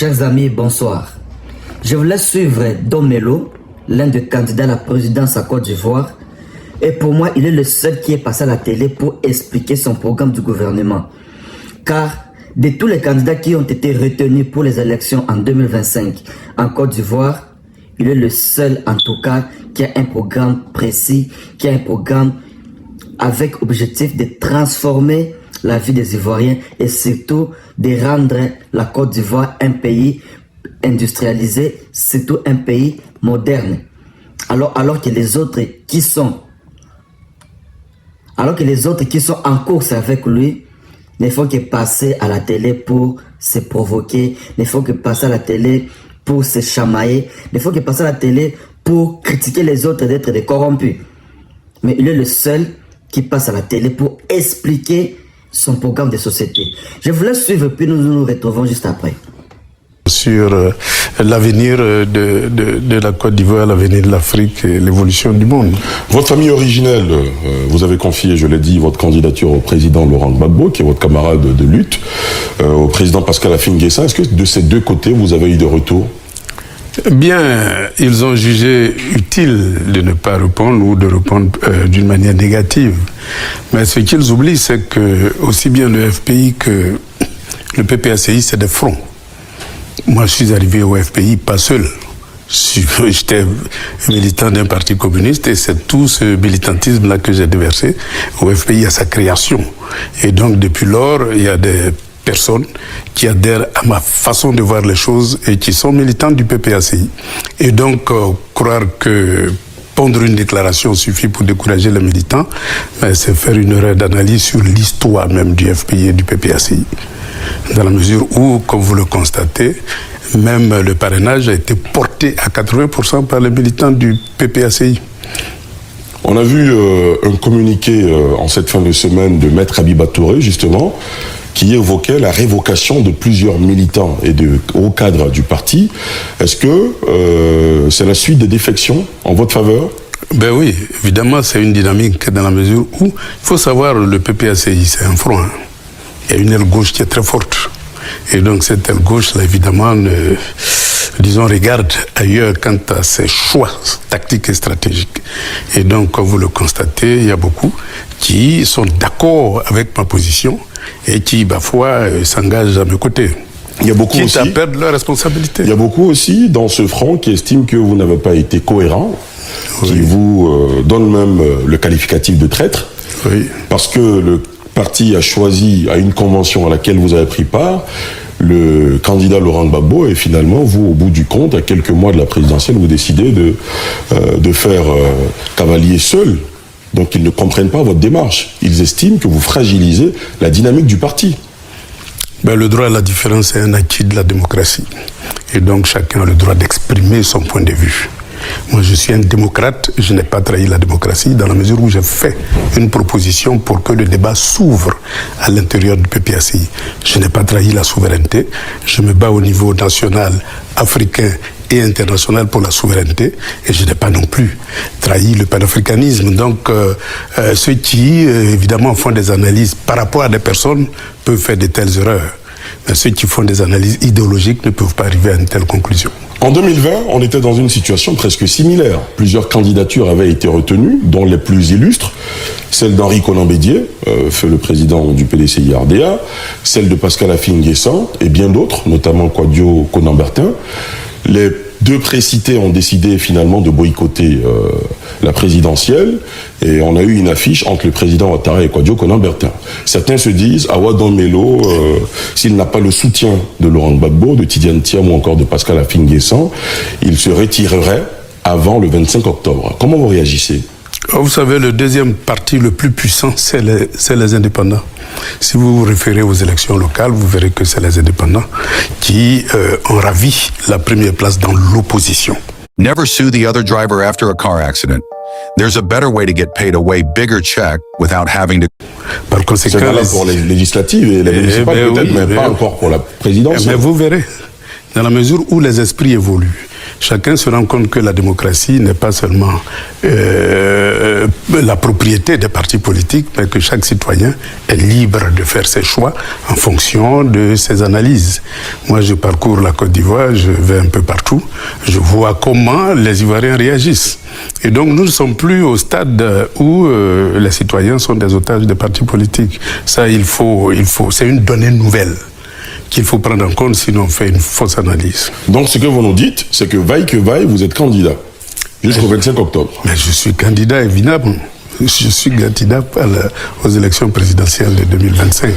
Chers amis, bonsoir. Je vous laisse suivre Dom Melo, l'un des candidats à la présidence à Côte d'Ivoire. Et pour moi, il est le seul qui est passé à la télé pour expliquer son programme du gouvernement. Car de tous les candidats qui ont été retenus pour les élections en 2025 en Côte d'Ivoire, il est le seul en tout cas qui a un programme précis, qui a un programme avec objectif de transformer la vie des Ivoiriens et surtout de rendre la Côte d'Ivoire un pays industrialisé, surtout un pays moderne. Alors que les autres qui sont en course avec lui ne font que passer à la télé pour se provoquer, ne font que passer à la télé pour se chamailler, ne font que passer à la télé pour critiquer les autres d'être des corrompus. Mais il est le seul qui passe à la télé pour expliquer son programme de société. Je vous laisse suivre, puis nous nous retrouvons juste après. Sur l'avenir de la Côte d'Ivoire, l'avenir de l'Afrique et l'évolution du monde. Votre famille originelle, vous avez confié, je l'ai dit, votre candidature au président Laurent Gbagbo, qui est votre camarade de lutte, au président Pascal Affi-N'Guessan. Est-ce que de ces deux côtés, vous avez eu des retours? Bien, ils ont jugé utile de ne pas répondre ou de répondre d'une manière négative. Mais ce qu'ils oublient, c'est que aussi bien le FPI que le PPACI, c'est des fronts. Moi, je suis arrivé au FPI pas seul. J'étais militant d'un parti communiste et c'est tout ce militantisme-là que j'ai déversé au FPI à sa création. Et donc, depuis lors, il y a des personnes qui adhèrent à ma façon de voir les choses et qui sont militantes du PPACI. Et donc, croire que pondre une déclaration suffit pour décourager les militants, c'est faire une erreur d'analyse sur l'histoire même du FPI et du PPACI. Dans la mesure où, comme vous le constatez, même le parrainage a été porté à 80% par les militants du PPACI. On a vu un communiqué en cette fin de semaine de Maître Habiba Touré, justement, qui évoquait la révocation de plusieurs militants et de hauts cadres du parti. Est-ce que c'est la suite des défections en votre faveur? Ben oui, évidemment, c'est une dynamique dans la mesure où, il faut savoir, le PPACI, c'est un front. Il y a une aile gauche qui est très forte. Et donc cette aile gauche-là, évidemment, regarde ailleurs quant à ses choix tactiques et stratégiques. Et donc, comme vous le constatez, il y a beaucoup qui sont d'accord avec ma position et qui, parfois, s'engagent à mes côtés. Il y a beaucoup aussi, à perdre leur responsabilité. Il y a beaucoup aussi dans ce front qui estiment que vous n'avez pas été cohérent, oui, qui vous donne même le qualificatif de traître, oui, parce que le parti a choisi à une convention à laquelle vous avez pris part le candidat Laurent Gbagbo, et finalement, vous, au bout du compte, à quelques mois de la présidentielle, vous décidez de faire cavalier seul. Donc ils ne comprennent pas votre démarche. Ils estiment que vous fragilisez la dynamique du parti. Ben, le droit à la différence est un acquis de la démocratie. Et donc chacun a le droit d'exprimer son point de vue. Moi, je suis un démocrate, je n'ai pas trahi la démocratie dans la mesure où j'ai fait une proposition pour que le débat s'ouvre à l'intérieur du PPACI. Je n'ai pas trahi la souveraineté, je me bats au niveau national, africain et international pour la souveraineté, et je n'ai pas non plus trahi le panafricanisme. Donc, ceux qui, évidemment, font des analyses par rapport à des personnes peuvent faire de telles erreurs. Mais ceux qui font des analyses idéologiques ne peuvent pas arriver à une telle conclusion. En 2020, on était dans une situation presque similaire. Plusieurs candidatures avaient été retenues, dont les plus illustres, celle d'Henri Konan Bédié, le président du PDCI-RDA, celle de Pascal Affi-N'Guessan et bien d'autres, notamment Kouadio Konan-Bertin. Les deux précités ont décidé finalement de boycotter la présidentielle, et on a eu une affiche entre le président Ouattara et Kouadio Konan-Bertin. Certains se disent, Dom Melo, s'il n'a pas le soutien de Laurent Gbagbo, de Tidiane Thiam ou encore de Pascal Affi-N'Guessan, il se retirerait avant le 25 octobre. Comment vous réagissez? Vous savez, le deuxième parti le plus puissant, c'est les indépendants. Si vous vous référez aux élections locales, vous verrez que c'est les indépendants qui ont ravi la première place dans l'opposition. Never sue the other driver after a car accident. There's a better way to get paid a way bigger check without having to... Par conséquent, c'est valable pour les législatives et les municipales peut-être, mais pas encore pour la présidentielle. Mais vous verrez, dans la mesure où les esprits évoluent, chacun se rend compte que la démocratie n'est pas seulement la propriété des partis politiques, mais que chaque citoyen est libre de faire ses choix en fonction de ses analyses. Moi, je parcours la Côte d'Ivoire, je vais un peu partout, je vois comment les Ivoiriens réagissent. Et donc, nous ne sommes plus au stade où les citoyens sont des otages des partis politiques. Ça, c'est une donnée nouvelle qu'il faut prendre en compte, sinon on fait une fausse analyse. Donc, ce que vous nous dites, c'est que vaille, vous êtes candidat jusqu'au 25 octobre. Mais je suis candidat, évidemment. Je suis candidat aux élections présidentielles de 2025.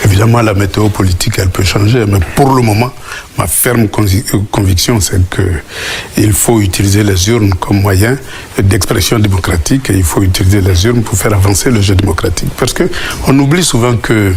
Évidemment, la météo politique, elle peut changer, mais pour le moment, ma ferme conviction, c'est qu'il faut utiliser les urnes comme moyen d'expression démocratique et il faut utiliser les urnes pour faire avancer le jeu démocratique. Parce qu'on oublie souvent que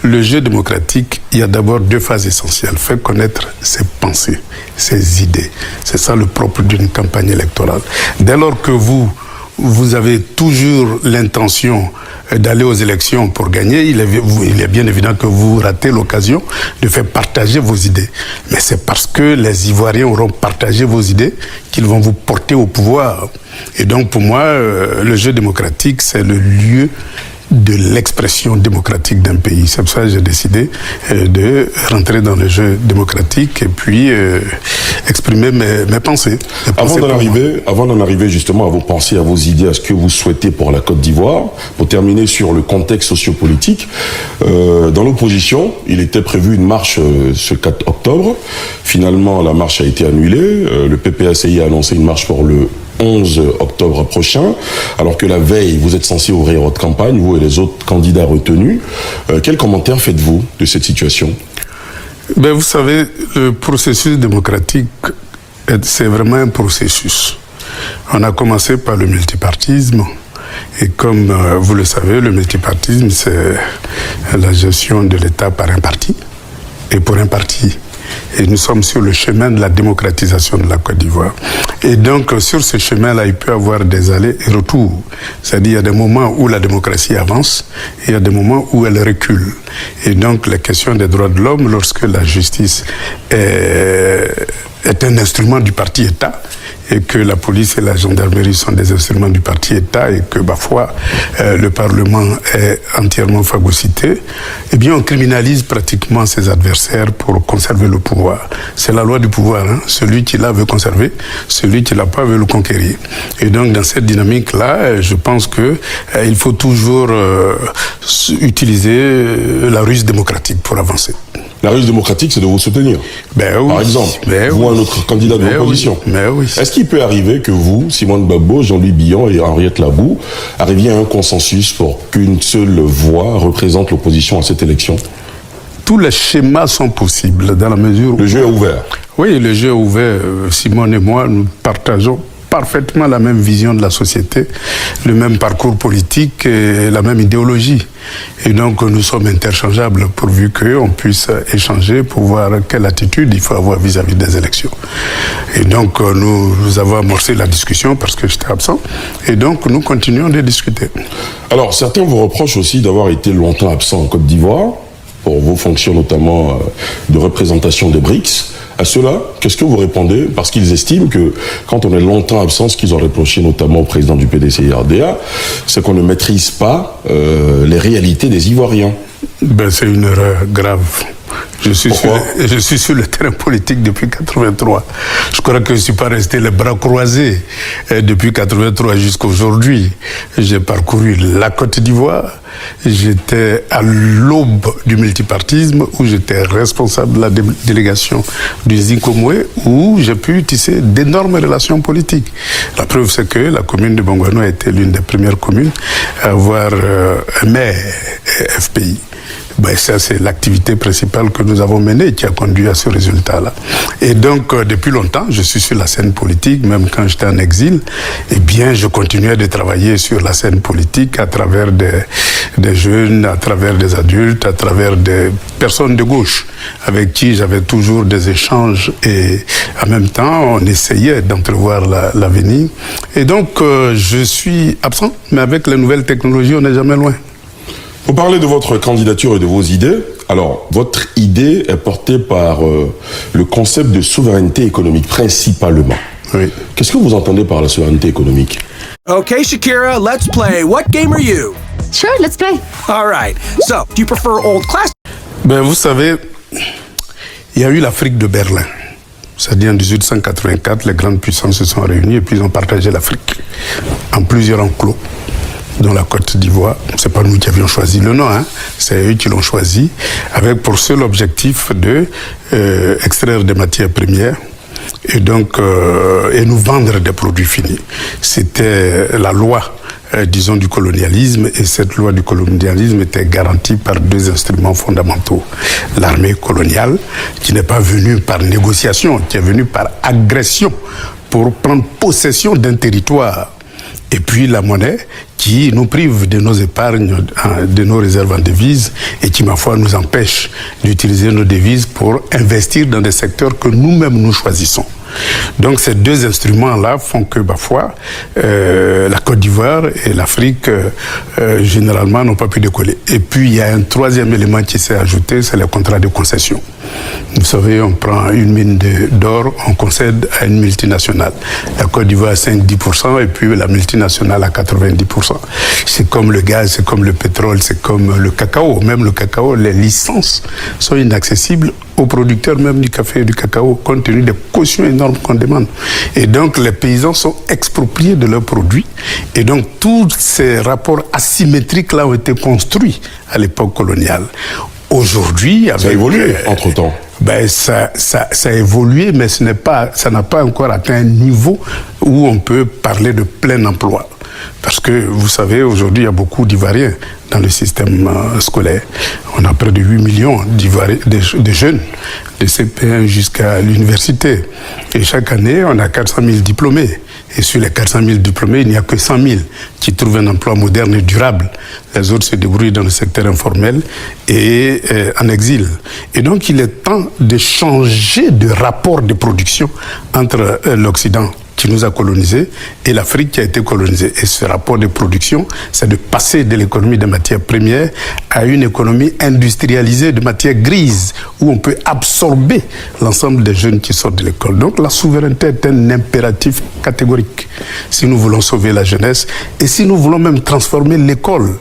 le jeu démocratique, il y a d'abord deux phases essentielles. Faire connaître ses pensées, ses idées. C'est ça le propre d'une campagne électorale. Dès lors que vous avez toujours l'intention d'aller aux élections pour gagner, il est bien évident que vous ratez l'occasion de faire partager vos idées. Mais c'est parce que les Ivoiriens auront partagé vos idées qu'ils vont vous porter au pouvoir. Et donc pour moi, le jeu démocratique, c'est le lieu de l'expression démocratique d'un pays. C'est pour ça que j'ai décidé de rentrer dans le jeu démocratique et puis exprimer mes pensées. Avant d'en arriver justement à vos pensées, à vos idées, à ce que vous souhaitez pour la Côte d'Ivoire, pour terminer sur le contexte sociopolitique, dans l'opposition, il était prévu une marche ce 4 octobre. Finalement, la marche a été annulée. Le PPACI a annoncé une marche pour le 11 octobre prochain, alors que la veille, vous êtes censé ouvrir votre campagne, vous et les autres candidats retenus. Quel commentaire faites-vous de cette situation ? Vous savez, le processus démocratique, c'est vraiment un processus. On a commencé par le multipartisme, et comme vous le savez, le multipartisme, c'est la gestion de l'État par un parti, et pour un parti. Et nous sommes sur le chemin de la démocratisation de la Côte d'Ivoire. Et donc, sur ce chemin-là, il peut y avoir des allers et retours. C'est-à-dire, il y a des moments où la démocratie avance et il y a des moments où elle recule. Et donc, la question des droits de l'homme, lorsque la justice est un instrument du parti État, et que la police et la gendarmerie sont des instruments du parti État et que parfois le Parlement est entièrement phagocyté, eh bien on criminalise pratiquement ses adversaires pour conserver le pouvoir. C'est la loi du pouvoir, hein. Celui qui l'a veut conserver, celui qui l'a pas veut le conquérir. Et donc dans cette dynamique-là, je pense que il faut toujours utiliser la ruse démocratique pour avancer. La ruse démocratique, c'est de vous soutenir. Oui. Par exemple, vous, un autre candidat de l'opposition. Oui. Est-ce qu'il peut arriver que vous, Simone Gbagbo, Jean-Louis Billon et Henriette Labou, arriviez à un consensus pour qu'une seule voix représente l'opposition à cette élection ? Tous les schémas sont possibles dans la mesure où... Le jeu est ouvert. Oui, le jeu est ouvert. Simone et moi, nous partageons parfaitement la même vision de la société, le même parcours politique et la même idéologie. Et donc nous sommes interchangeables pourvu qu'on puisse échanger pour voir quelle attitude il faut avoir vis-à-vis des élections. Et donc nous avons amorcé la discussion parce que j'étais absent. Et donc nous continuons de discuter. Alors certains vous reprochent aussi d'avoir été longtemps absent en Côte d'Ivoire pour vos fonctions notamment de représentation des BRICS. À cela, qu'est-ce que vous répondez ? Parce qu'ils estiment que quand on est longtemps absent, ce qu'ils ont reproché notamment au président du PDCI-RDA, c'est qu'on ne maîtrise pas les réalités des Ivoiriens. C'est une erreur grave. Je suis sur le terrain politique depuis 83. Je crois que je ne suis pas resté les bras croisés depuis 83 jusqu'à aujourd'hui. J'ai parcouru la Côte d'Ivoire. J'étais à l'aube du multipartisme où j'étais responsable de la délégation du Zinkomwe où j'ai pu tisser d'énormes relations politiques. La preuve, c'est que la commune de Bongouano a été l'une des premières communes à avoir un maire FPI. Ça, c'est l'activité principale que nous avons menée qui a conduit à ce résultat-là. Et donc, depuis longtemps, je suis sur la scène politique, même quand j'étais en exil. Eh bien, je continuais de travailler sur la scène politique à travers des jeunes, à travers des adultes, à travers des personnes de gauche avec qui j'avais toujours des échanges et en même temps, on essayait d'entrevoir l'avenir. Et donc, je suis absent, mais avec les nouvelles technologies, on n'est jamais loin. Vous parlez de votre candidature et de vos idées. Alors, votre idée est portée par le concept de souveraineté économique, principalement. Oui. Qu'est-ce que vous entendez par la souveraineté économique? Okay, Shakira, let's play. What game are you? Sure, let's play. All right. So, do you prefer old class? Ben, vous savez, il y a eu l'Afrique de Berlin. C'est-à-dire en 1884, les grandes puissances se sont réunies et puis ils ont partagé l'Afrique en plusieurs enclos, dont la Côte d'Ivoire. C'est pas nous qui avions choisi le nom, hein. C'est eux qui l'ont choisi, avec pour seul objectif de extraire des matières premières et donc et nous vendre des produits finis. C'était la loi, disons, du colonialisme, et cette loi du colonialisme était garantie par deux instruments fondamentaux. L'armée coloniale, qui n'est pas venue par négociation, qui est venue par agression pour prendre possession d'un territoire. Et puis la monnaie, qui nous prive de nos épargnes, de nos réserves en devises, et qui, ma foi, nous empêche d'utiliser nos devises pour investir dans des secteurs que nous-mêmes nous choisissons. Donc ces deux instruments-là font que, ma foi, la Côte d'Ivoire et l'Afrique, généralement, n'ont pas pu décoller. Et puis il y a un troisième élément qui s'est ajouté, c'est le contrat de concession. Vous savez, on prend une mine d'or, on concède à une multinationale. La Côte d'Ivoire à 5-10% et puis la multinationale à 90%. C'est comme le gaz, c'est comme le pétrole, c'est comme le cacao. Même le cacao, les licences sont inaccessibles aux producteurs même du café et du cacao, compte tenu des cautions énormes qu'on demande. Et donc les paysans sont expropriés de leurs produits. Et donc tous ces rapports asymétriques-là ont été construits à l'époque coloniale. Aujourd'hui, ça a évolué entre-temps. Ben ça a évolué, mais ça n'a pas encore atteint un niveau où on peut parler de plein emploi. Parce que, vous savez, aujourd'hui, il y a beaucoup d'Ivoiriens dans le système scolaire. On a près de 8 millions de jeunes, de CP1 jusqu'à l'université. Et chaque année, on a 400 000 diplômés. Et sur les 400 000 diplômés, il n'y a que 100 000 qui trouvent un emploi moderne et durable. Les autres se débrouillent dans le secteur informel et en exil. Et donc, il est temps de changer de rapport de production entre l'Occident, qui nous a colonisés, et l'Afrique qui a été colonisée. Et ce rapport de production, c'est de passer de l'économie des matières premières à une économie industrialisée de matières grises, où on peut absorber l'ensemble des jeunes qui sortent de l'école. Donc la souveraineté est un impératif catégorique si nous voulons sauver la jeunesse et si nous voulons même transformer l'école.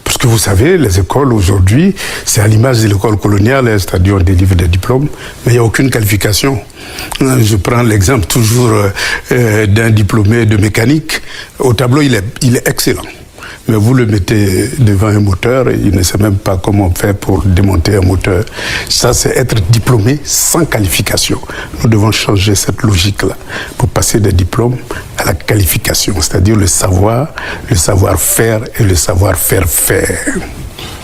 Parce que vous savez, les écoles aujourd'hui, c'est à l'image de l'école coloniale, c'est-à-dire on délivre des diplômes, mais il n'y a aucune qualification. Je prends l'exemple toujours d'un diplômé de mécanique. Au tableau, il est excellent. Mais vous le mettez devant un moteur, il ne sait même pas comment faire pour démonter un moteur. Ça, c'est être diplômé sans qualification. Nous devons changer cette logique-là pour passer des diplômes à la qualification, c'est-à-dire le savoir-faire et le savoir-faire faire.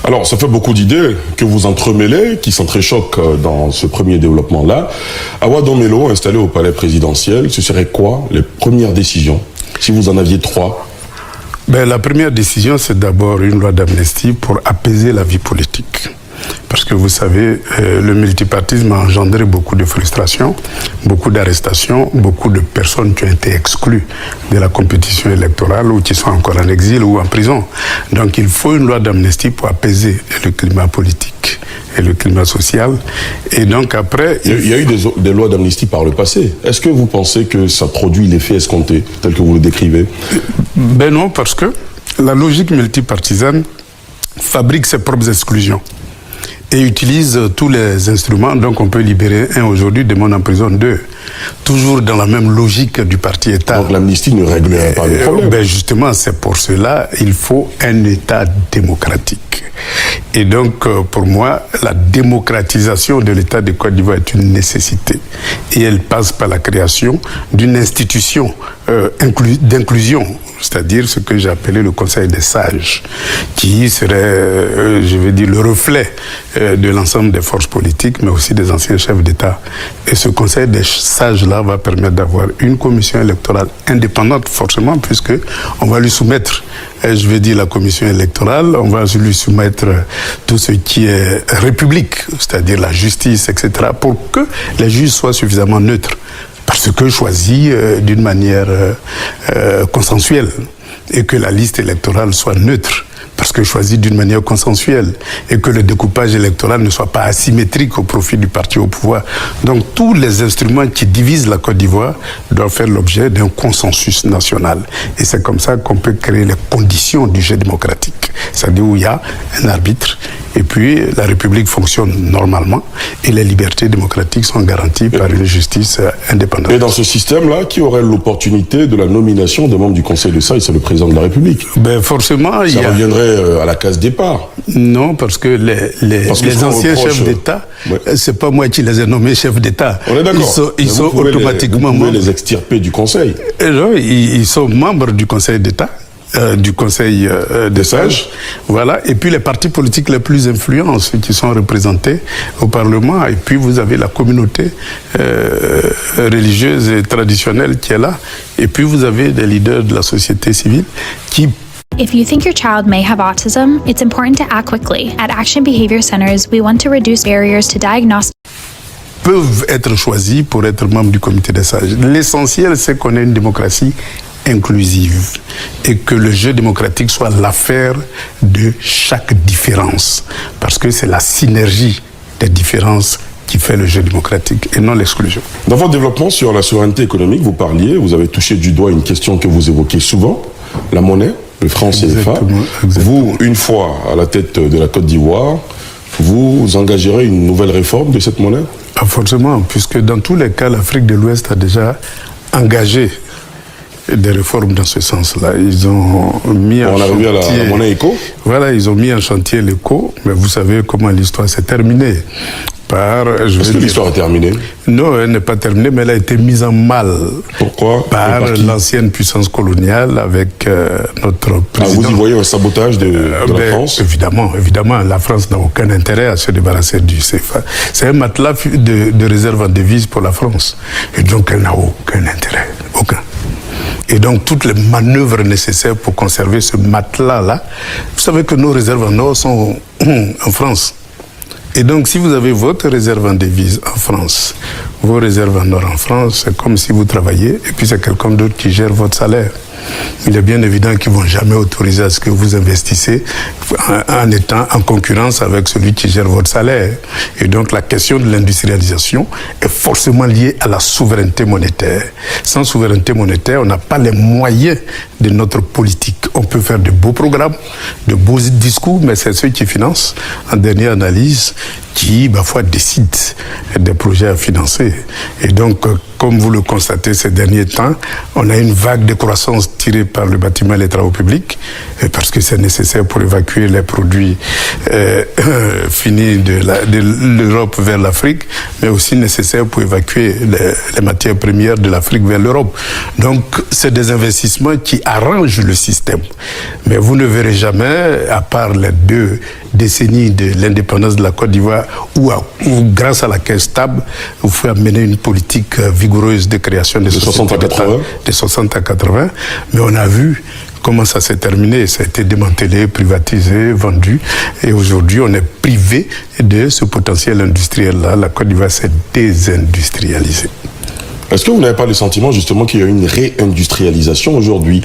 Alors, ça fait beaucoup d'idées que vous entremêlez, qui s'entrechoquent dans ce premier développement-là. Awa Domelo, installé au palais présidentiel, ce serait quoi les premières décisions, si vous en aviez 3? Ben, la première décision, c'est d'abord une loi d'amnistie pour apaiser la vie politique. Parce que vous savez, le multipartisme a engendré beaucoup de frustration, beaucoup d'arrestations, beaucoup de personnes qui ont été exclues de la compétition électorale ou qui sont encore en exil ou en prison. Donc il faut une loi d'amnistie pour apaiser le climat politique et le climat social. Et donc après... Il y a eu des lois d'amnistie par le passé. Est-ce que vous pensez que ça produit l'effet escompté, tel que vous le décrivez? Ben non, parce que la logique multipartisane fabrique ses propres exclusions et utilise tous les instruments. Donc on peut libérer un aujourd'hui, demande en prison 2. Toujours dans la même logique du parti-État. Donc l'amnistie ne réglerait pas le problème. Ben justement, c'est pour cela il faut un État démocratique. Et donc, pour moi, la démocratisation de l'État de Côte d'Ivoire est une nécessité. Et elle passe par la création d'une institution d'inclusion, c'est-à-dire ce que j'ai appelé le Conseil des sages, qui serait, je vais dire, le reflet de l'ensemble des forces politiques, mais aussi des anciens chefs d'État. Et ce Conseil des sages-là va permettre d'avoir une commission électorale indépendante, forcément, puisque on va lui soumettre, je vais dire, la commission électorale, on va lui soumettre tout ce qui est république, c'est-à-dire la justice, etc., pour que les juges soient suffisamment neutres, parce que choisis d'une manière consensuelle, et que la liste électorale soit neutre. Parce parce que choisi d'une manière consensuelle, et que le découpage électoral ne soit pas asymétrique au profit du parti au pouvoir. Donc tous les instruments qui divisent la Côte d'Ivoire doivent faire l'objet d'un consensus national. Et c'est comme ça qu'on peut créer les conditions du jeu démocratique. C'est-à-dire où il y a un arbitre, et puis la République fonctionne normalement, et les libertés démocratiques sont garanties par une justice indépendante. Et dans ce système-là, qui aurait l'opportunité de la nomination des membres du Conseil de Salle, c'est le président de la République. Ben forcément, ça reviendrait à la case départ. Non, parce que les anciens chefs d'État, c'est pas moi qui les ai nommés chefs d'État. On est d'accord. Ils sont automatiquement membres. Les extirper du Conseil. Non, ils sont membres du Conseil d'État. Du Conseil des sages, voilà, et puis les partis politiques les plus influents, ceux qui sont représentés au Parlement, et puis vous avez la communauté religieuse et traditionnelle qui est là, et puis vous avez des leaders de la société civile qui... If you think your child may have autism, it's important to act quickly. At Action Behavior Centers, we want to reduce barriers to diagnostic. Peuvent être choisis pour être membres du comité des sages. L'essentiel, c'est qu'on ait une démocratie inclusive et que le jeu démocratique soit l'affaire de chaque différence, parce que c'est la synergie des différences qui fait le jeu démocratique et non l'exclusion. Dans votre développement sur la souveraineté économique, vous avez touché du doigt une question que vous évoquez souvent, la monnaie, le franc CFA. Exactement. Vous, une fois à la tête de la Côte d'Ivoire, vous engagerez une nouvelle réforme de cette monnaie? Forcément, puisque dans tous les cas, l'Afrique de l'Ouest a déjà engagé des réformes dans ce sens-là. Ils ont mis en chantier... On a revu à la monnaie éco. Voilà, ils ont mis en chantier l'éco, mais vous savez comment l'histoire s'est terminée. Est-ce que l'histoire est terminée? Non, elle n'est pas terminée, mais elle a été mise en mal. Pourquoi? Par l'ancienne puissance coloniale avec notre président. Vous y voyez un sabotage de la France? Évidemment, la France n'a aucun intérêt à se débarrasser du CFA. C'est un matelas de réserve en devises pour la France. Et donc, elle n'a aucun intérêt. Aucun. Et donc, toutes les manœuvres nécessaires pour conserver ce matelas-là, vous savez que nos réserves en or sont en France. Et donc, si vous avez votre réserve en devises en France, vos réserves en or en France, c'est comme si vous travaillez et puis c'est quelqu'un d'autre qui gère votre salaire. Il est bien évident qu'ils ne vont jamais autoriser à ce que vous investissez en étant en concurrence avec celui qui gère votre salaire. Et donc la question de l'industrialisation est forcément liée à la souveraineté monétaire. Sans souveraineté monétaire, on n'a pas les moyens de notre politique. On peut faire de beaux programmes, de beaux discours, mais c'est ceux qui financent, en dernière analyse, qui parfois décident des projets à financer. Et donc, comme vous le constatez ces derniers temps, on a une vague de croissance tirée par le bâtiment et les travaux publics, parce que c'est nécessaire pour évacuer les produits finis de l'Europe vers l'Afrique, mais aussi nécessaire pour évacuer les matières premières de l'Afrique vers l'Europe. Donc, c'est des investissements qui arrangent le système. Mais vous ne verrez jamais, à part les 2 décennies de l'indépendance de la Côte d'Ivoire, où grâce à la caisse stable, vous pouvez mener une politique vigoureuse de création de 60 à 80. De 60 à 80. Mais on a vu comment ça s'est terminé. Ça a été démantelé, privatisé, vendu. Et aujourd'hui, on est privé de ce potentiel industriel-là. La Côte d'Ivoire s'est désindustrialisée. Est-ce que vous n'avez pas le sentiment justement qu'il y a une réindustrialisation aujourd'hui?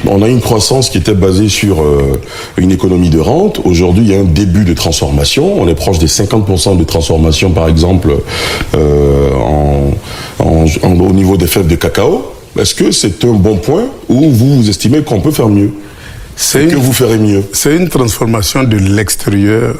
On a une croissance qui était basée sur une économie de rente. Aujourd'hui, il y a un début de transformation. On est proche des 50% de transformation, par exemple, au niveau des fèves de cacao. Est-ce que c'est un bon point ou vous estimez qu'on peut faire mieux? Que vous ferez mieux? C'est une transformation de l'extérieur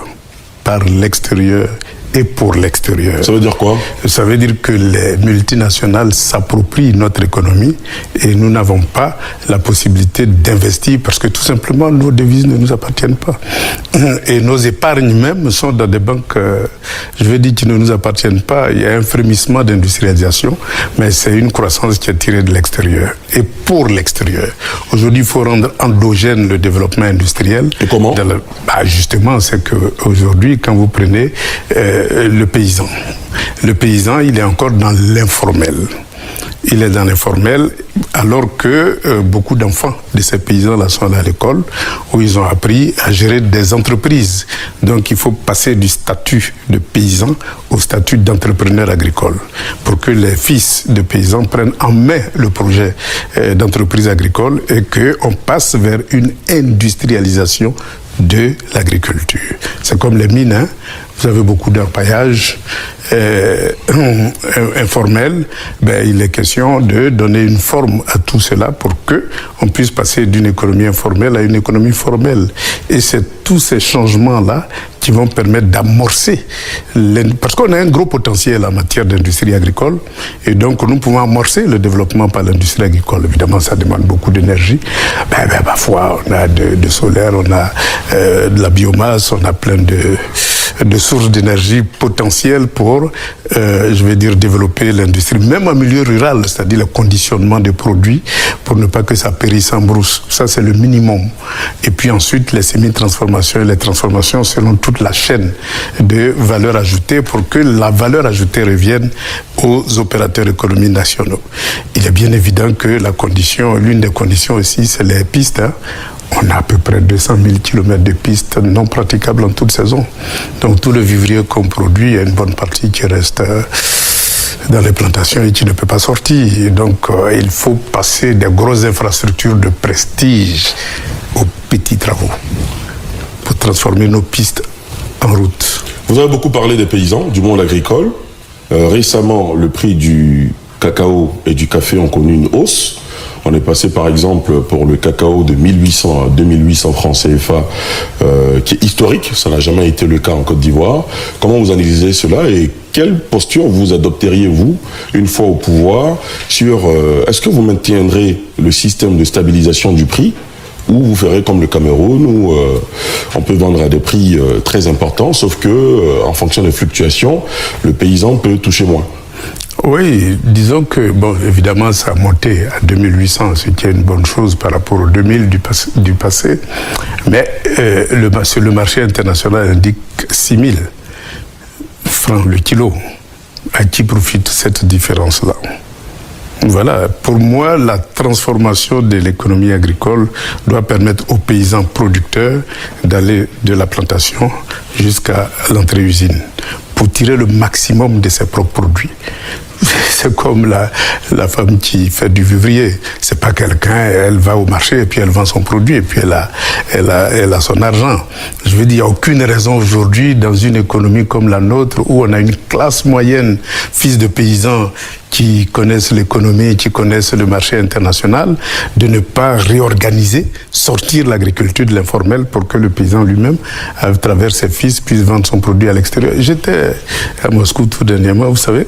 par l'extérieur et pour l'extérieur. Ça veut dire quoi? Ça veut dire que les multinationales s'approprient notre économie et nous n'avons pas la possibilité d'investir parce que tout simplement nos devises ne nous appartiennent pas. Et nos épargnes même sont dans des banques, je veux dire, qui ne nous appartiennent pas. Il y a un frémissement d'industrialisation, mais c'est une croissance qui est tirée de l'extérieur et pour l'extérieur. Aujourd'hui, il faut rendre endogène le développement industriel. Et comment? Justement, c'est qu'aujourd'hui, quand vous prenez le paysan, il est encore dans l'informel. Il est dans l'informel alors que beaucoup d'enfants de ces paysans-là sont à l'école où ils ont appris à gérer des entreprises. Donc il faut passer du statut de paysan au statut d'entrepreneur agricole pour que les fils de paysans prennent en main le projet d'entreprise agricole et qu'on passe vers une industrialisation de l'agriculture. C'est comme les mines, hein. Vous avez beaucoup d'orpaillage informel. Il est question de donner une forme à tout cela pour qu'on puisse passer d'une économie informelle à une économie formelle. Et c'est tous ces changements-là qui vont permettre d'amorcer, parce qu'on a un gros potentiel en matière d'industrie agricole, et donc nous pouvons amorcer le développement par l'industrie agricole. Évidemment, ça demande beaucoup d'énergie. Parfois, on a de solaire, on a de la biomasse, on a plein de sources d'énergie potentielles pour, développer l'industrie, même en milieu rural, c'est-à-dire le conditionnement des produits pour ne pas que ça périsse en brousse. Ça, c'est le minimum. Et puis ensuite, les semi-transformations et les transformations selon toute la chaîne de valeur ajoutée pour que la valeur ajoutée revienne aux opérateurs économiques nationaux. Il est bien évident que l'une des conditions aussi, c'est les pistes, hein. On a à peu près 200 000 km de pistes non praticables en toute saison. Donc tout le vivrier qu'on produit, il y a une bonne partie qui reste dans les plantations et qui ne peut pas sortir. Et donc il faut passer des grosses infrastructures de prestige aux petits travaux pour transformer nos pistes en route. Vous avez beaucoup parlé des paysans, du monde agricole. Récemment, le prix du cacao et du café ont connu une hausse. On est passé par exemple pour le cacao de 1800 à 2800 francs CFA, qui est historique, ça n'a jamais été le cas en Côte d'Ivoire. Comment vous analysez cela et quelle posture vous adopteriez-vous une fois au pouvoir sur est-ce que vous maintiendrez le système de stabilisation du prix ou vous ferez comme le Cameroun où on peut vendre à des prix très importants, sauf que en fonction des fluctuations, le paysan peut toucher moins? Oui, disons que, évidemment, ça a monté à 2800, ce qui est une bonne chose par rapport aux 2000 du passé. Mais le marché international indique 6000 francs le kilo. À qui profite cette différence-là? Voilà, pour moi, la transformation de l'économie agricole doit permettre aux paysans producteurs d'aller de la plantation jusqu'à l'entrée-usine pour tirer le maximum de ses propres produits. C'est comme la femme qui fait du vivrier. C'est pas quelqu'un, elle va au marché et puis elle vend son produit et puis elle a son argent. Je veux dire, il n'y a aucune raison aujourd'hui dans une économie comme la nôtre où on a une classe moyenne, fils de paysans qui connaissent l'économie, qui connaissent le marché international, de ne pas réorganiser, sortir l'agriculture de l'informel pour que le paysan lui-même, à travers ses fils, puisse vendre son produit à l'extérieur. J'étais à Moscou tout dernièrement, vous savez,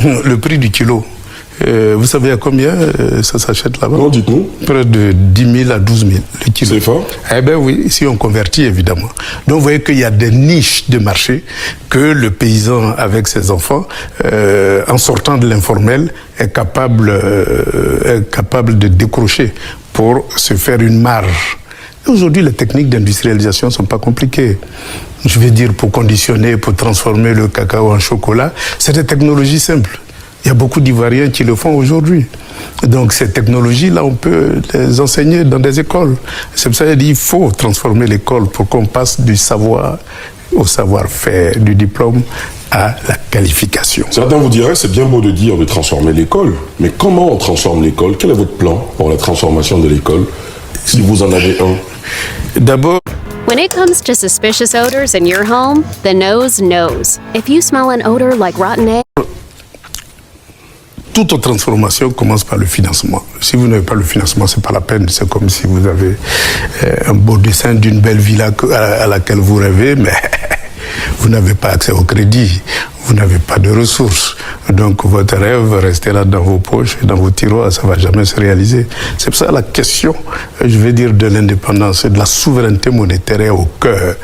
le prix du kilo. Vous savez à combien ça s'achète là-bas? Non, dites-nous. Près de 10 000 à 12 000 le kilo. C'est fort? Eh bien oui, si on convertit évidemment. Donc vous voyez qu'il y a des niches de marché que le paysan avec ses enfants, en sortant de l'informel, est capable de décrocher pour se faire une marge. Aujourd'hui, les techniques d'industrialisation ne sont pas compliquées. Je veux dire, pour conditionner, pour transformer le cacao en chocolat, c'est des technologies simples. Il y a beaucoup d'Ivoiriens qui le font aujourd'hui. Donc ces technologies-là, on peut les enseigner dans des écoles. C'est pour ça qu'il dit qu'il faut transformer l'école pour qu'on passe du savoir au savoir-faire, du diplôme à la qualification. Certains vous diraient, c'est bien beau de dire de transformer l'école, mais comment on transforme l'école? Quel est votre plan pour la transformation de l'école, si vous en avez un? D'abord, when it comes to suspicious odors in your home, the nose knows. If you smell an odor like rotten egg, toute transformation commence par le financement. Si vous n'avez pas le financement, c'est pas la peine. C'est comme si vous avez un beau dessin d'une belle villa à laquelle vous rêvez, mais vous n'avez pas accès au crédit, vous n'avez pas de ressources. Donc votre rêve va rester là dans vos poches et dans vos tiroirs, ça ne va jamais se réaliser. C'est pour ça la question, je vais dire, de l'indépendance et de la souveraineté monétaire est au cœur.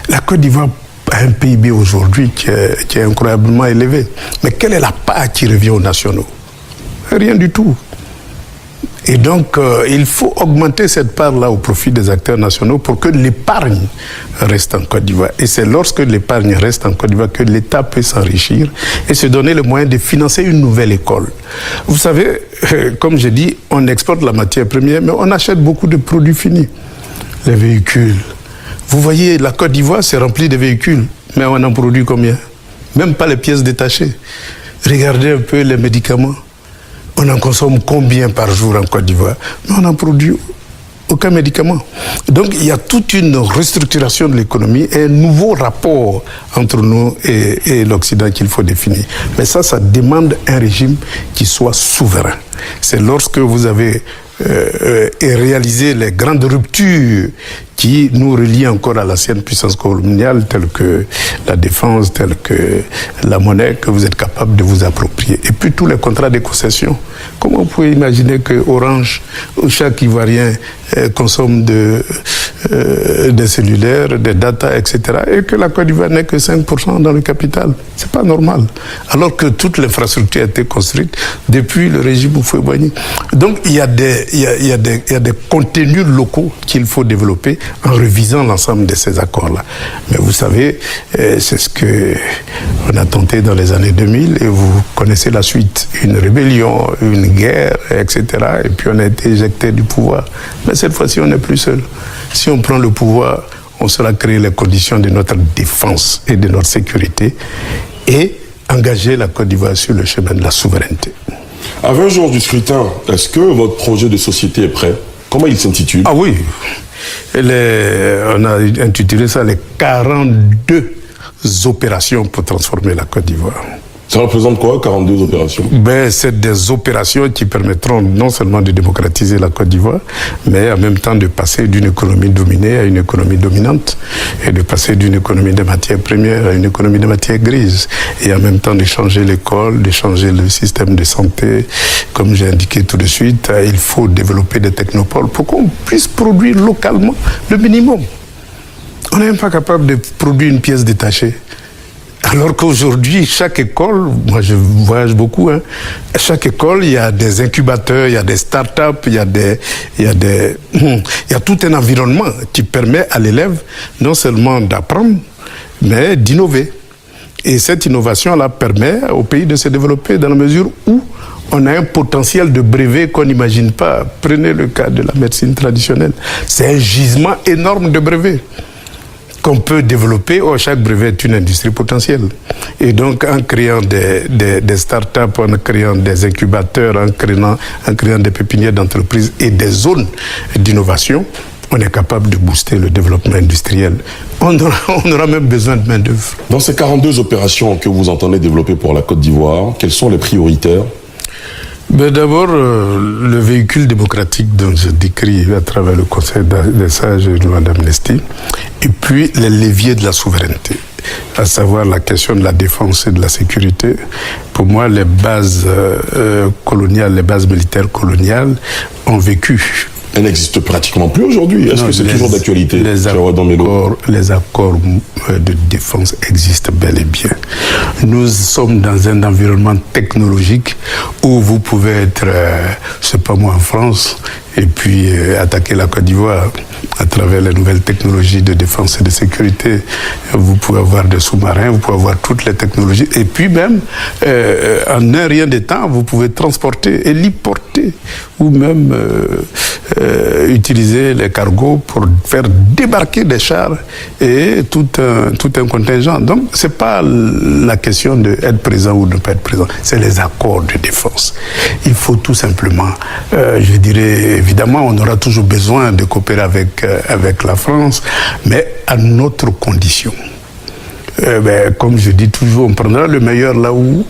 La Côte d'Ivoire a un PIB aujourd'hui qui est incroyablement élevé. Mais quelle est la part qui revient aux nationaux? Rien du tout. Et donc, il faut augmenter cette part-là au profit des acteurs nationaux pour que l'épargne reste en Côte d'Ivoire. Et c'est lorsque l'épargne reste en Côte d'Ivoire que l'État peut s'enrichir et se donner le moyen de financer une nouvelle école. Vous savez, comme j'ai dit, on exporte la matière première, mais on achète beaucoup de produits finis. Les véhicules. Vous voyez, la Côte d'Ivoire, c'est rempli de véhicules, mais on en produit combien? Même pas les pièces détachées. Regardez un peu les médicaments. On en consomme combien par jour en Côte d'Ivoire? Mais on en produit aucun médicament. Donc il y a toute une restructuration de l'économie et un nouveau rapport entre nous et l'Occident qu'il faut définir. Mais ça demande un régime qui soit souverain. C'est lorsque vous avez réalisé les grandes ruptures qui nous relient encore à l'ancienne puissance coloniale, telle que la défense, telle que la monnaie, que vous êtes capable de vous approprier. Et puis tous les contrats de concession. Comment vous pouvez imaginer que Orange, chaque Ivoirien consomme des cellulaires, des data, etc., et que la Côte d'Ivoire n'est que 5% dans le capital? C'est pas normal. Alors que toute l'infrastructure a été construite depuis le régime Houphouët-Boigny. Donc il y a des contenus locaux qu'il faut développer en revisant l'ensemble de ces accords-là. Mais vous savez, c'est ce qu'on a tenté dans les années 2000 et vous connaissez la suite. Une rébellion, une guerre, etc. Et puis on a été éjecté du pouvoir. Mais cette fois-ci, on n'est plus seul. Si on prend le pouvoir, on saura créer les conditions de notre défense et de notre sécurité et engager la Côte d'Ivoire sur le chemin de la souveraineté. À 20 jours du scrutin, est-ce que votre projet de société est prêt? Comment il s'intitule? Ah oui, on a intitulé ça les 42 opérations pour transformer la Côte d'Ivoire. Ça représente quoi, 42 opérations? C'est des opérations qui permettront non seulement de démocratiser la Côte d'Ivoire, mais en même temps de passer d'une économie dominée à une économie dominante, et de passer d'une économie de matières premières à une économie de matières grises, et en même temps de changer l'école, de changer le système de santé. Comme j'ai indiqué tout de suite, il faut développer des technopoles pour qu'on puisse produire localement le minimum. On n'est même pas capable de produire une pièce détachée. Alors qu'aujourd'hui, chaque école, moi je voyage beaucoup, chaque école, il y a des incubateurs, il y a des start-up, il y a tout un environnement qui permet à l'élève non seulement d'apprendre, mais d'innover. Et cette innovation-là permet au pays de se développer dans la mesure où on a un potentiel de brevets qu'on n'imagine pas. Prenez le cas de la médecine traditionnelle. C'est un gisement énorme de brevets qu'on peut développer. Chaque brevet est une industrie potentielle. Et donc, en créant des start-up, en créant des incubateurs, en créant des pépinières d'entreprises et des zones d'innovation, on est capable de booster le développement industriel. On aura même besoin de main-d'œuvre. Dans ces 42 opérations que vous entendez développer pour la Côte d'Ivoire, quels sont les prioritaires? D'abord, le véhicule démocratique dont je décris à travers le Conseil des sages et de loi d'amnistie, et puis les leviers de la souveraineté, à savoir la question de la défense et de la sécurité. Pour moi, les bases coloniales, les bases militaires coloniales ont vécu. Elles n'existent pratiquement plus aujourd'hui. Est-ce que c'est toujours d'actualité? Les accords de défense existent bel et bien. Nous sommes dans un environnement technologique où vous pouvez être, je sais pas moi, en France, et puis attaquer la Côte d'Ivoire à travers les nouvelles technologies de défense et de sécurité. Vous pouvez avoir des sous-marins, vous pouvez avoir toutes les technologies, et puis même, en un rien de temps, vous pouvez transporter, héliporter, ou même utiliser les cargos pour faire débarquer des chars et tout un contingent. Donc, c'est pas la question d'être présent ou de ne pas être présent, c'est les accords de défense. Il faut tout simplement, je dirais, évidemment, on aura toujours besoin de coopérer avec la France, mais à notre condition. Comme je dis toujours, on prendra le meilleur là où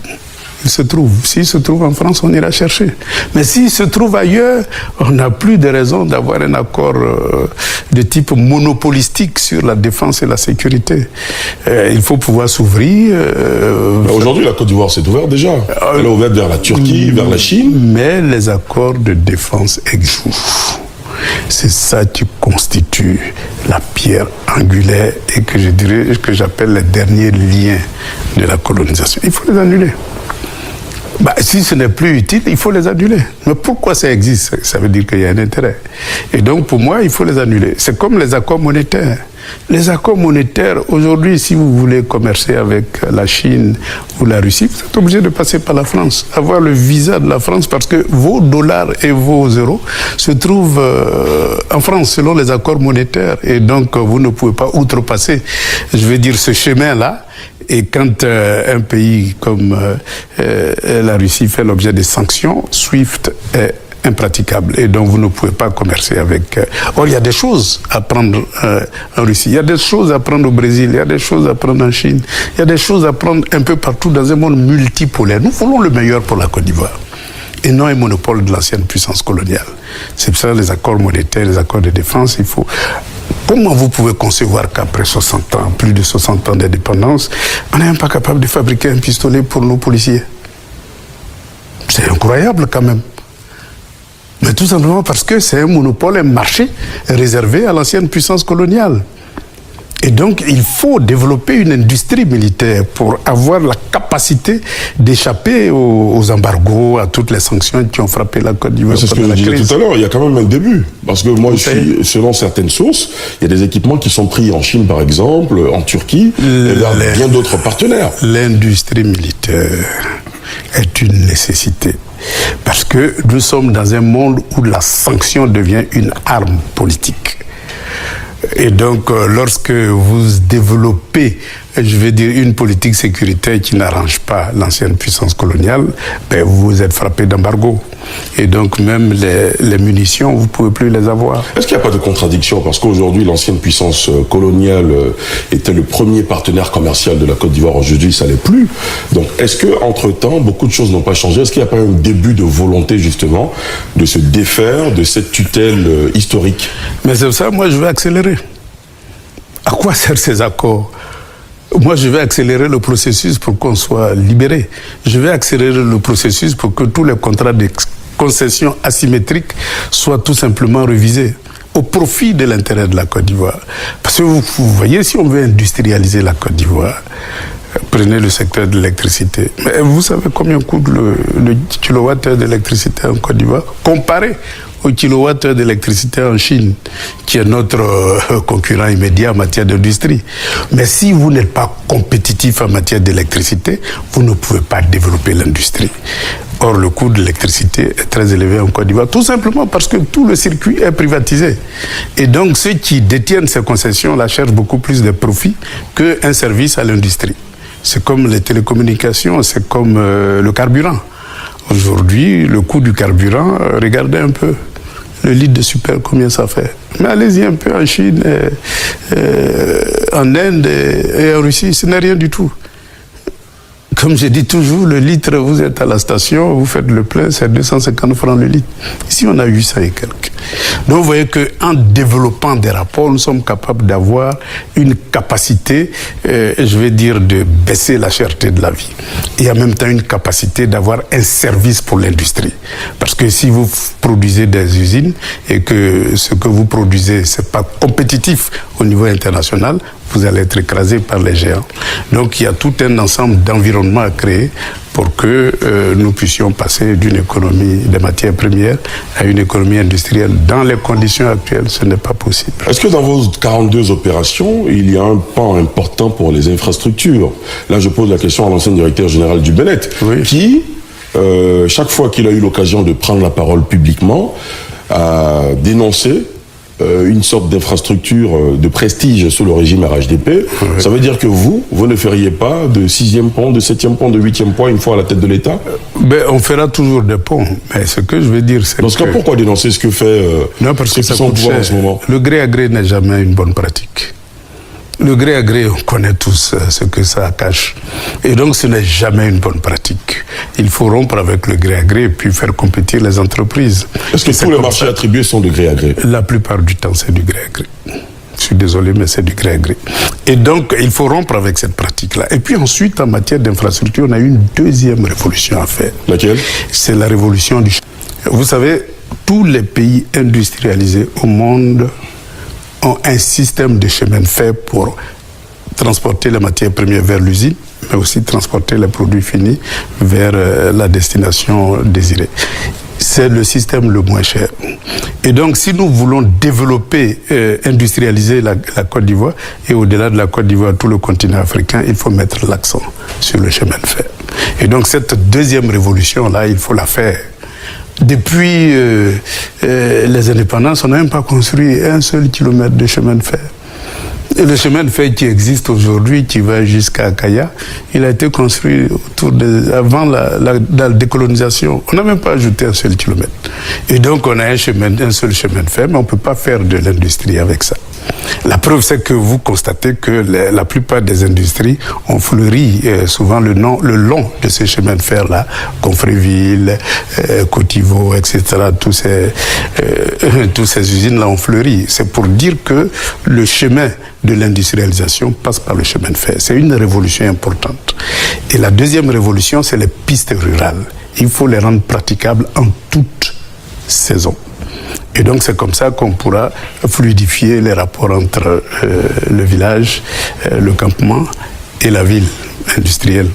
il se trouve. S'il se trouve en France, on ira chercher. Mais s'il se trouve ailleurs, on n'a plus de raison d'avoir un accord de type monopolistique sur la défense et la sécurité. Il faut pouvoir s'ouvrir. Aujourd'hui, la Côte d'Ivoire s'est ouverte déjà. Elle est ouverte vers la Turquie, vers la Chine. Mais les accords de défense échouent. C'est ça qui constitue la pierre angulaire et que j'appelle les derniers liens de la colonisation. Il faut les annuler. Si ce n'est plus utile, il faut les annuler. Mais pourquoi ça existe? Ça veut dire qu'il y a un intérêt. Et donc, pour moi, il faut les annuler. C'est comme les accords monétaires. Les accords monétaires, aujourd'hui, si vous voulez commercer avec la Chine ou la Russie, vous êtes obligé de passer par la France, avoir le visa de la France, parce que vos dollars et vos euros se trouvent en France, selon les accords monétaires. Et donc, vous ne pouvez pas outrepasser, je veux dire, ce chemin-là. Et quand un pays comme la Russie fait l'objet de sanctions, SWIFT est impraticable et dont vous ne pouvez pas commercer avec. Or, il y a des choses à prendre en Russie, il y a des choses à prendre au Brésil, il y a des choses à prendre en Chine, il y a des choses à prendre un peu partout dans un monde multipolaire. Nous voulons le meilleur pour la Côte d'Ivoire et non un monopole de l'ancienne puissance coloniale. C'est pour ça les accords monétaires, les accords de défense, il faut... Comment vous pouvez concevoir qu'après 60 ans, plus de 60 ans d'indépendance, on n'est même pas capable de fabriquer un pistolet pour nos policiers? C'est incroyable quand même. Mais tout simplement parce que c'est un monopole, un marché réservé à l'ancienne puissance coloniale. Et donc, il faut développer une industrie militaire pour avoir la capacité d'échapper aux embargos, à toutes les sanctions qui ont frappé la Côte d'Ivoire. C'est ce que je disais tout à l'heure, il y a quand même un début. Parce que moi, selon certaines sources, il y a des équipements qui sont pris en Chine, par exemple, en Turquie, et vers bien d'autres partenaires. L'industrie militaire est une nécessité. Parce que nous sommes dans un monde où la sanction devient une arme politique. Et donc, lorsque vous développez, je vais dire, une politique sécuritaire qui n'arrange pas l'ancienne puissance coloniale, ben vous êtes frappé d'embargo. Et donc, même les munitions, vous ne pouvez plus les avoir. Est-ce qu'il n'y a pas de contradiction? Parce qu'aujourd'hui, l'ancienne puissance coloniale était le premier partenaire commercial de la Côte d'Ivoire. Aujourd'hui, ça ne l'est plus. Donc, est-ce qu'entre-temps, beaucoup de choses n'ont pas changé? Est-ce qu'il n'y a pas un début de volonté, justement, de se défaire de cette tutelle historique? Mais c'est ça, moi, je vais accélérer. À quoi servent ces accords? Moi, je vais accélérer le processus pour qu'on soit libéré. Je vais accélérer le processus pour que tous les contrats de concession asymétriques soient tout simplement révisés au profit de l'intérêt de la Côte d'Ivoire. Parce que vous voyez, si on veut industrialiser la Côte d'Ivoire, prenez le secteur de l'électricité. Mais vous savez combien coûte le kilowattheure d'électricité en Côte d'Ivoire comparé au kilowattheure d'électricité en Chine, qui est notre concurrent immédiat en matière d'industrie. Mais si vous n'êtes pas compétitif en matière d'électricité, vous ne pouvez pas développer l'industrie. Or, le coût de l'électricité est très élevé en Côte d'Ivoire, tout simplement parce que tout le circuit est privatisé. Et donc, ceux qui détiennent ces concessions-là cherchent beaucoup plus de profits qu'un service à l'industrie. C'est comme les télécommunications, c'est comme le carburant. Aujourd'hui, le coût du carburant, regardez un peu. Le litre de super, combien ça fait? Mais allez-y un peu en Chine, en Inde et en Russie, ce n'est rien du tout. Comme je dis toujours, le litre, vous êtes à la station, vous faites le plein, c'est 250 francs le litre. Ici, on a 800 et quelques. Donc, vous voyez qu'en développant des rapports, nous sommes capables d'avoir une capacité, je vais dire, de baisser la cherté de la vie. Et en même temps, une capacité d'avoir un service pour l'industrie. Parce que si vous produisez des usines et que ce que vous produisez, c'est pas compétitif au niveau international, vous allez être écrasé par les géants. Donc, il y a tout un ensemble d'environnements à créer pour que nous puissions passer d'une économie des matières premières à une économie industrielle. Dans les conditions actuelles, ce n'est pas possible. Est-ce que dans vos 42 opérations, il y a un pan important pour les infrastructures? Là, je pose la question à l'ancien directeur général du Bénin, oui, qui, chaque fois qu'il a eu l'occasion de prendre la parole publiquement, a dénoncé une sorte d'infrastructure de prestige sous le régime RHDP. Oui. Ça veut dire que vous ne feriez pas de 6e pont, de 7e pont, de 8e pont une fois à la tête de l'État? On fera toujours des ponts. Mais ce que je veux dire, c'est dans ce cas, pourquoi dénoncer ce que fait non, parce que ça coûte cher. En ce moment? Le gré à gré n'est jamais une bonne pratique. Le gré à gré, on connaît tous ce que ça cache. Et donc, ce n'est jamais une bonne pratique. Il faut rompre avec le gré à gré et puis faire compétir les entreprises. Est-ce que tous les marchés attribués sont de gré à gré? La plupart du temps, c'est du gré à gré. Je suis désolé, mais c'est du gré à gré. Et donc, il faut rompre avec cette pratique-là. Et puis ensuite, en matière d'infrastructure, on a eu une deuxième révolution à faire. Laquelle? C'est la révolution du... Vous savez, tous les pays industrialisés au monde ont un système de chemin de fer pour transporter les matières premières vers l'usine, mais aussi transporter les produits finis vers la destination désirée. C'est le système le moins cher. Et donc, si nous voulons développer, industrialiser la Côte d'Ivoire, et au-delà de la Côte d'Ivoire, tout le continent africain, il faut mettre l'accent sur le chemin de fer. Et donc, cette deuxième révolution-là, il faut la faire. Depuis les indépendances, on n'a même pas construit un seul kilomètre de chemin de fer. Et le chemin de fer qui existe aujourd'hui, qui va jusqu'à Kaya, il a été construit avant la décolonisation. On n'a même pas ajouté un seul kilomètre. Et donc on a un seul chemin de fer, mais on ne peut pas faire de l'industrie avec ça. La preuve, c'est que vous constatez que la plupart des industries ont fleuri souvent le long de ces chemins de fer-là, Confréville, Cotivo, etc. Tous ces usines-là ont fleuri. C'est pour dire que le chemin de l'industrialisation passe par le chemin de fer. C'est une révolution importante. Et la deuxième révolution, c'est les pistes rurales. Il faut les rendre praticables en toute saison. Et donc c'est comme ça qu'on pourra fluidifier les rapports entre le village, le campement et la ville industrielle.